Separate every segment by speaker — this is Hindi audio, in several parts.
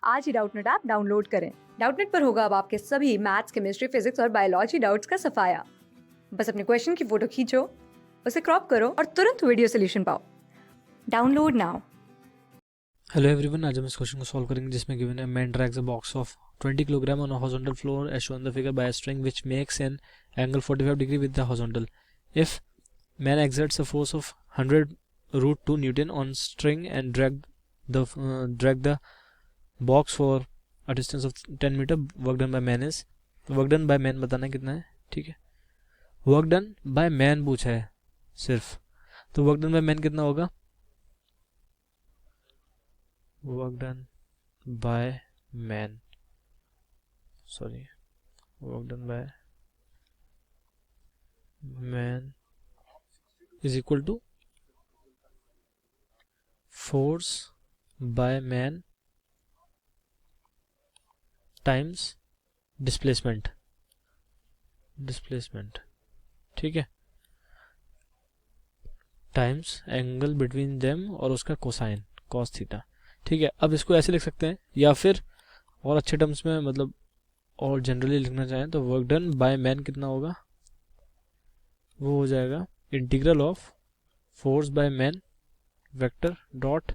Speaker 1: आज ही डाउटनेट ऐप डाउनलोड करें। डाउटनेट पर होगा अब आपके सभी मैथ्स, केमिस्ट्री, फिजिक्स और बायोलॉजी डाउट्स का सफाया। बस अपने क्वेश्चन की फोटो खींचो, उसे क्रॉप करो और तुरंत वीडियो सोल्यूशन पाओ। Download now.
Speaker 2: हेलो एवरीवन, आज हम इस क्वेश्चन को सॉल्व करेंगे जिसमें गिवन है man drags a box of 20 kilogram on a horizontal floor as shown the figure by a string which makes an angle 45 degree with the horizontal. If man exerts a force of 100 root 2 Newton on string and drag the box for a distance of 10 meter, work done by man is, work done by man बताना है कितना है। ठीक है, वर्क डन बाय मैन पूछा है सिर्फ, तो वर्क डन बाय मैन कितना होगा? Work done by man, sorry, work done by man is equal to force by man times displacement। ठीक है, टाइम्स एंगल बिटवीन देम और उसका कोसाइन कॉस थीटा। ठीक है, अब इसको ऐसे लिख सकते हैं, या फिर और अच्छे टर्म्स में, मतलब और जनरली लिखना चाहें तो वर्क डन बाय मैन कितना होगा? वो हो जाएगा integral of force by man vector dot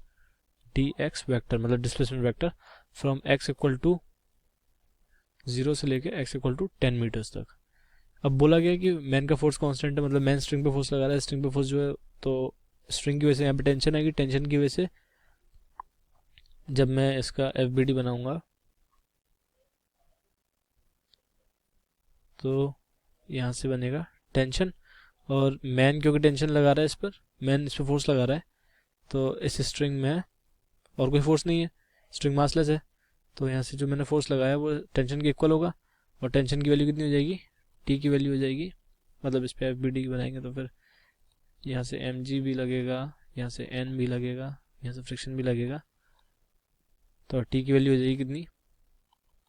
Speaker 2: D X vector, मतलब displacement vector, from X equal to 0 से लेके एक्स इक्वल टू 10 मीटर्स तक। अब बोला गया कि मैन का फोर्स कांस्टेंट है, मतलब मैन स्ट्रिंग पे फोर्स लगा रहा है, स्ट्रिंग पे फोर्स जो है, तो स्ट्रिंग की वजह से यहाँ पे टेंशन आएगी, टेंशन की वजह से जब मैं इसका एफ बी डी बनाऊंगा तो यहाँ से बनेगा टेंशन, और मैन क्योंकि टेंशन लगा रहा है इस पर, मैन इस पर फोर्स लगा रहा है, तो इस स्ट्रिंग में और कोई फोर्स नहीं है, स्ट्रिंग मासलेस है, तो यहाँ से जो मैंने फोर्स लगाया वो टेंशन के इक्वल होगा, और टेंशन की वैल्यू कितनी हो जाएगी? टी की वैल्यू हो जाएगी, मतलब इस पर एफ बी डी बनाएंगे तो फिर यहाँ से एम जी भी लगेगा, यहाँ से एन भी लगेगा, यहाँ से फ्रिक्शन भी लगेगा, तो टी की वैल्यू हो जाएगी कितनी?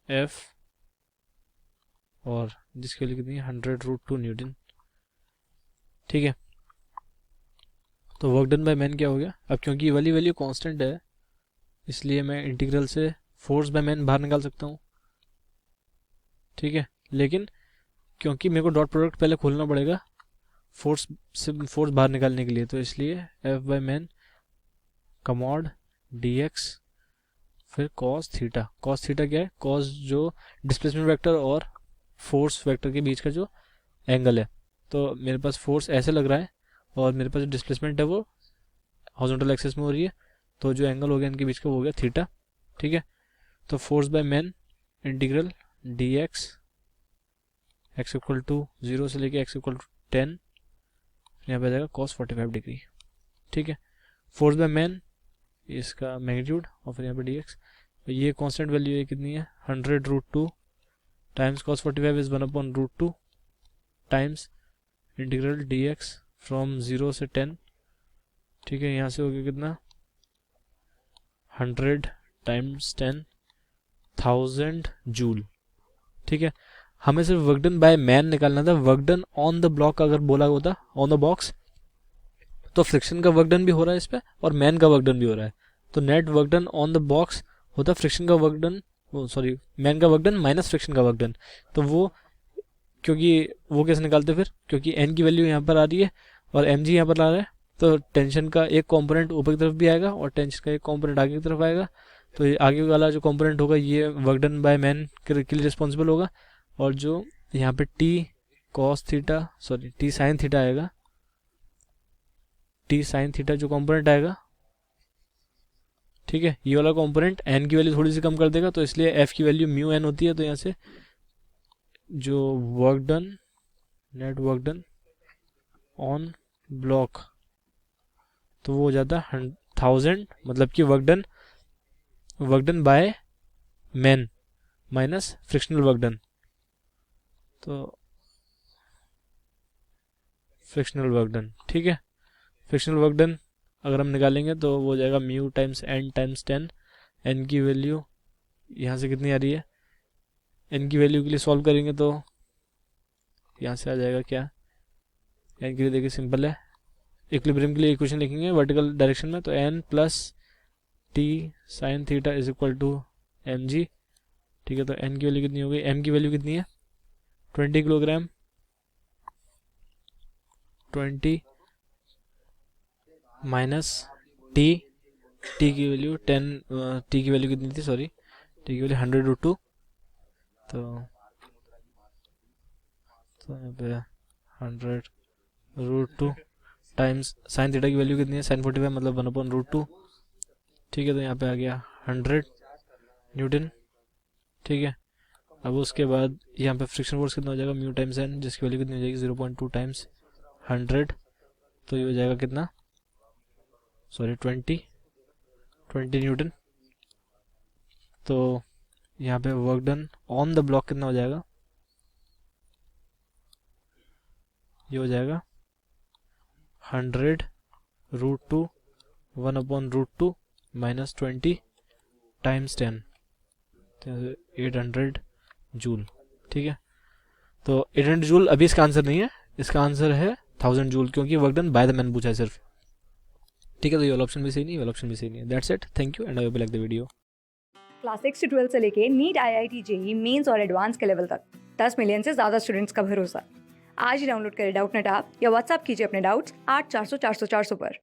Speaker 2: एफ, और जिसकी वैल्यू कितनी है? 100√2 न्यूटन। ठीक है, तो वर्क डन बाय मैन क्या हो गया? अब क्योंकि ये वाली वैल्यू कांस्टेंट है, इसलिए मैं इंटीग्रल से फोर्स बाय मैन बाहर निकाल सकता हूँ। ठीक है, लेकिन क्योंकि मेरे को डॉट प्रोडक्ट पहले खोलना पड़ेगा फोर्स से फोर्स बाहर निकालने के लिए, तो इसलिए एफ बाय मैन कमॉड डी एक्स, फिर कॉस थीटा। कॉस थीटा क्या है? कॉस जो डिस्प्लेसमेंट वेक्टर और फोर्स वेक्टर के बीच का जो एंगल है, तो मेरे पास फोर्स ऐसे लग रहा है और मेरे पास जो डिस्प्लेसमेंट है वो हॉरिजॉन्टल एक्सिस में हो रही है, तो जो एंगल हो गया इनके बीच का वो हो गया थीटा। ठीक है, तो force by man integral d x x equal to 0 से लेके एक्स इक्वल टू 10, यहाँ पे आ जाएगा कॉस 45 डिग्री। ठीक है, फोर्स बाय मैन इसका मैग्नीट्यूड और फिर यहाँ पे डी एक्स, तो ये कांस्टेंट वैल्यू है कितनी है? 100√2 times cos 45 is 1/√2 times integral d x from 0 से 10। ठीक है, यहाँ से हो गया कितना? 100 टाइम्स 10 1000 जूल। ठीक है, हमें सिर्फ वर्क डन बाय मैन निकालना था। Work done on the block अगर बोला होता, ऑन द बॉक्स, तो फ्रिक्शन का वर्क डन भी हो रहा है इस पे और मैन का वर्क डन भी हो रहा है, तो net work done on the box होता फ्रिक्शन का वर्क डन, सॉरी, मैन का वर्क डन माइनस फ्रिक्शन का वर्क डन। तो वो, क्योंकि वो कैसे निकालते फिर, क्योंकि एन की वैल्यू यहाँ पर आ रही है और एम जी यहाँ पर आ रहा है, तो टेंशन का एक कंपोनेंट ऊपर की तरफ भी आएगा और टेंशन का एक कंपोनेंट आगे की तरफ आएगा, तो ये आगे वाला जो कंपोनेंट होगा ये वर्क डन बाय मैन के लिए रिस्पॉन्सिबल होगा, और जो यहाँ पे T cos theta, sorry T sine theta आएगा, टी साइन थीटा जो कंपोनेंट आएगा, ठीक है, ये वाला कंपोनेंट एन की वैल्यू थोड़ी सी कम कर देगा, तो इसलिए एफ की वैल्यू म्यू एन होती है, तो यहाँ से जो work done, net work done on block, तो वो हो जाता है 1000, मतलब कि work done by man minus frictional work done, तो फ्रिक्शनल वर्क डन। ठीक है, फ्रिक्शनल वर्क डन अगर हम निकालेंगे तो वो हो जाएगा mu times N times 10। N की वैल्यू यहाँ से कितनी आ रही है? एन की वैल्यू के लिए सॉल्व करेंगे तो यहाँ से आ जाएगा क्या? एन के लिए देखिए सिंपल है, इक्विलिब्रियम के लिए इक्वेशन लिखेंगे वर्टिकल डायरेक्शन में, तो N plus T sine theta is equal to mg, ठीक है। तो n की वैल्यू कितनी हो गई, m की वैल्यू कितनी है 20 किलोग्राम, 20 माइनस t, t की वैल्यू 10, t की वैल्यू कितनी थी, सॉरी t की वैल्यू 100√2, तो यहाँ पे 100√2 टाइम्स साइन थीटा की वैल्यू कितनी है, साइन 45 मतलब 1/√2, ठीक है। तो यहाँ पे आ गया 100 न्यूटन, ठीक है। अब उसके बाद यहाँ पे फ्रिक्शन फोर्स कितना हो जाएगा, म्यू टाइम्स एन, जिसकी वैल्यू कितनी हो जाएगी 0.2 टाइम्स 100, तो ये हो जाएगा कितना, सॉरी 20 न्यूटन। तो यहाँ पे work done on the block कितना हो जाएगा, ये हो जाएगा 100√2 1/√2 माइनस 20 टाइम्स 10, 800 जूल, ठीक है। तो 800 जूल अभी इसका आंसर नहीं है, इसका आंसर है 1000 जूल, क्योंकि work done by the man पूछा है सिर्फ, ठीक है। तो ये वाला ऑप्शन भी सही नहीं है, वाला ऑप्शन भी सही नहीं है। That's it, thank you and I hope you like the video.
Speaker 1: Class 6 से 12 से लेके नीट, IIT, जेई मेंस और एडवांस के लेवल तक 10 मिलियन से ज़्यादा स्टूडेंट्स का भरोसा। आज ही डाउनलोड करें डाउटनेट ऐप या व्हाट्सएप कीजिए अपने डाउट्स 8400 400 400 पर।